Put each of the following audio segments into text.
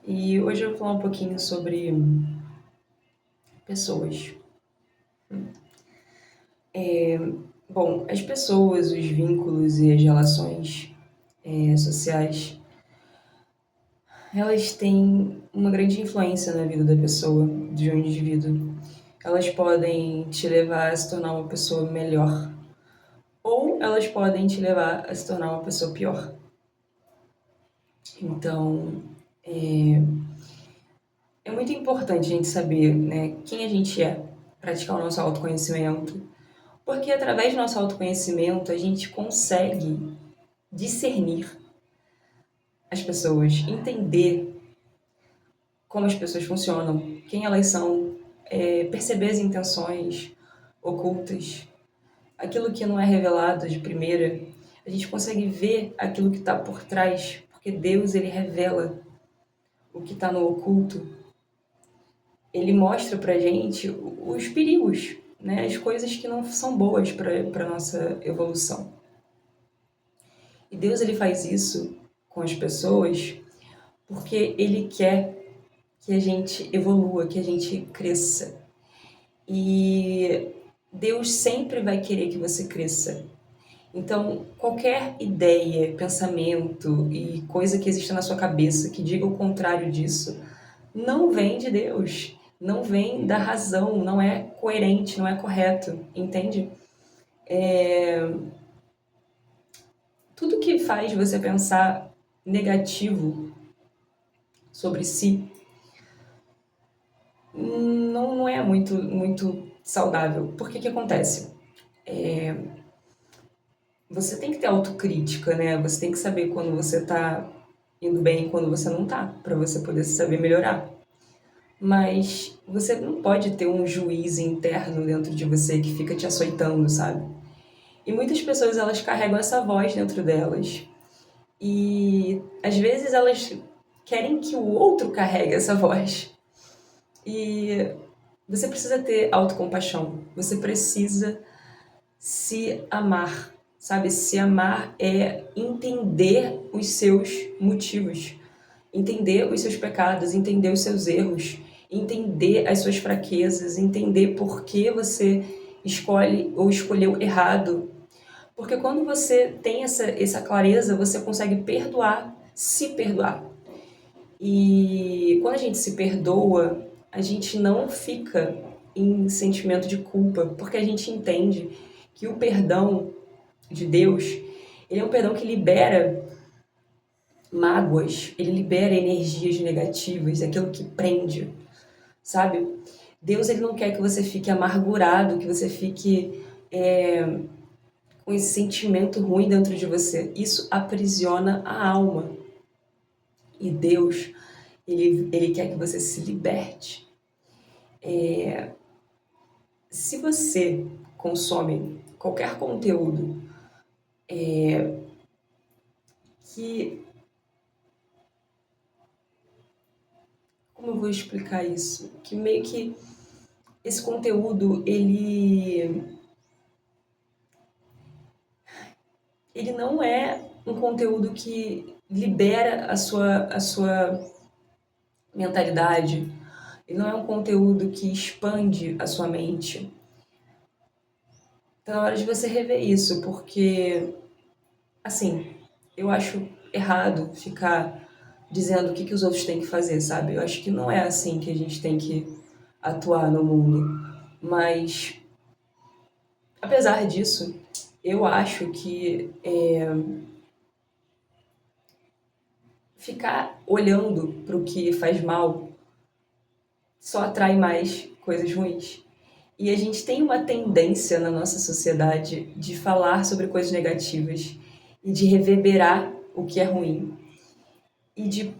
E hoje eu vou falar um pouquinho sobre pessoas. Bom, as pessoas, os vínculos e as relações sociais, elas têm uma grande influência na vida da pessoa, de um indivíduo. Elas podem te levar a se tornar uma pessoa melhor, ou elas podem te levar a se tornar uma pessoa pior. Então, é muito importante a gente saber, né, quem a gente é, praticar o nosso autoconhecimento, porque através do nosso autoconhecimento a gente consegue discernir as pessoas, entender como as pessoas funcionam, quem elas são, perceber as intenções ocultas, aquilo que não é revelado de primeira. A gente consegue ver aquilo que está por trás, porque Deus ele revela o que está no oculto. Ele mostra pra gente os perigos, né? As coisas que não são boas para nossa evolução. E Deus ele faz isso com as pessoas porque ele quer que a gente evolua, que a gente cresça. E Deus sempre vai querer que você cresça. Então, qualquer ideia, pensamento e coisa que exista na sua cabeça que diga o contrário disso, não vem de Deus, não vem da razão, não é coerente, não é correto, entende? Tudo que faz você pensar negativo sobre si não é muito saudável. Por que acontece? Você tem que ter autocrítica, né? Você tem que saber quando você tá indo bem e quando você não tá, para você poder saber melhorar. Mas você não pode ter um juiz interno dentro de você que fica te açoitando, sabe? E muitas pessoas elas carregam essa voz dentro delas. E às vezes elas querem que o outro carregue essa voz. E você precisa ter autocompaixão. Você precisa se amar, sabe? Se amar é entender os seus motivos, entender os seus pecados, entender os seus erros, entender as suas fraquezas, entender por que você escolhe ou escolheu errado. Porque quando você tem essa clareza, você consegue perdoar, se perdoar. E quando a gente se perdoa, a gente não fica em sentimento de culpa, porque a gente entende que o perdão de Deus, ele é um perdão que libera mágoas, ele libera energias negativas, aquilo que prende, sabe? Deus ele não quer que você fique amargurado, que você fique com esse sentimento ruim dentro de você. Isso aprisiona a alma. E Deus, ele quer que você se liberte. Se você consome qualquer conteúdo que... Como eu vou explicar isso? Que meio que esse conteúdo, ele não é um conteúdo que libera a sua mentalidade. Ele não é um conteúdo que expande a sua mente. Então é hora de você rever isso, porque, assim, eu acho errado ficar dizendo o que os outros têm que fazer, sabe? Eu acho que não é assim que a gente tem que atuar no mundo. Mas, apesar disso, eu acho que ficar olhando para o que faz mal só atrai mais coisas ruins. E a gente tem uma tendência na nossa sociedade de falar sobre coisas negativas e de reverberar o que é ruim. E de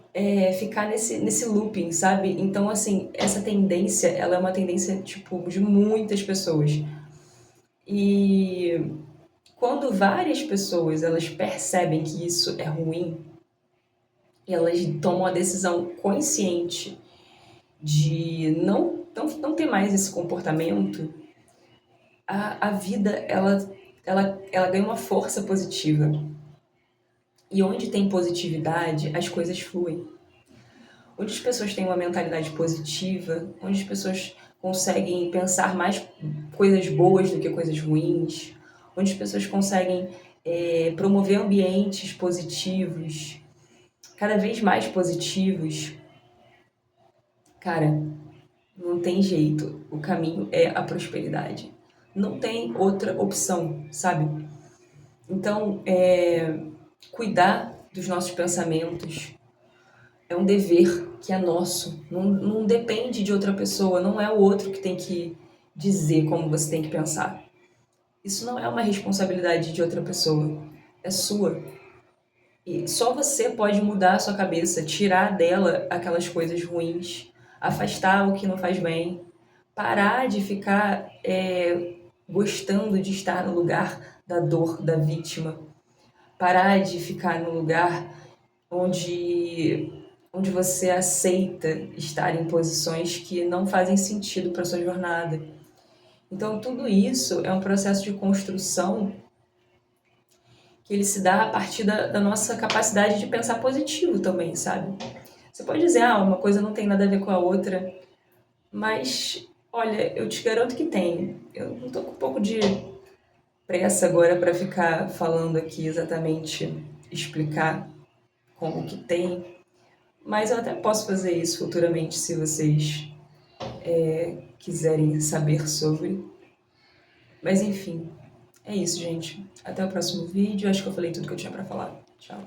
ficar nesse looping, sabe? Então, assim, essa tendência, ela é uma tendência, tipo, de muitas pessoas. E quando várias pessoas, elas percebem que isso é ruim, e elas tomam a decisão consciente de não ter mais esse comportamento, a vida ela ganha uma força positiva. E onde tem positividade, as coisas fluem. onde as pessoas têm uma mentalidade positiva, onde as pessoas conseguem pensar mais coisas boas do que coisas ruins, onde as pessoas conseguem promover ambientes positivos, cada vez mais positivos. Cara, não tem jeito, o caminho é a prosperidade. Não tem outra opção, sabe? Então, cuidar dos nossos pensamentos é um dever que é nosso. Não depende de outra pessoa, não é o outro que tem que dizer como você tem que pensar. Isso não é uma responsabilidade de outra pessoa, é sua. E só você pode mudar a sua cabeça, tirar dela aquelas coisas ruins, afastar o que não faz bem, parar de ficar gostando de estar no lugar da dor da vítima, parar de ficar no lugar onde você aceita estar em posições que não fazem sentido para sua jornada. Então, tudo isso é um processo de construção que ele se dá a partir da nossa capacidade de pensar positivo também, sabe? Você pode dizer, uma coisa não tem nada a ver com a outra, mas, olha, eu te garanto que tem. Eu não tô com um pouco de pressa agora para ficar falando aqui exatamente, explicar como que tem, mas eu até posso fazer isso futuramente se vocês quiserem saber sobre. Mas enfim, é isso, gente. Até o próximo vídeo. Acho que eu falei tudo que eu tinha para falar. Tchau.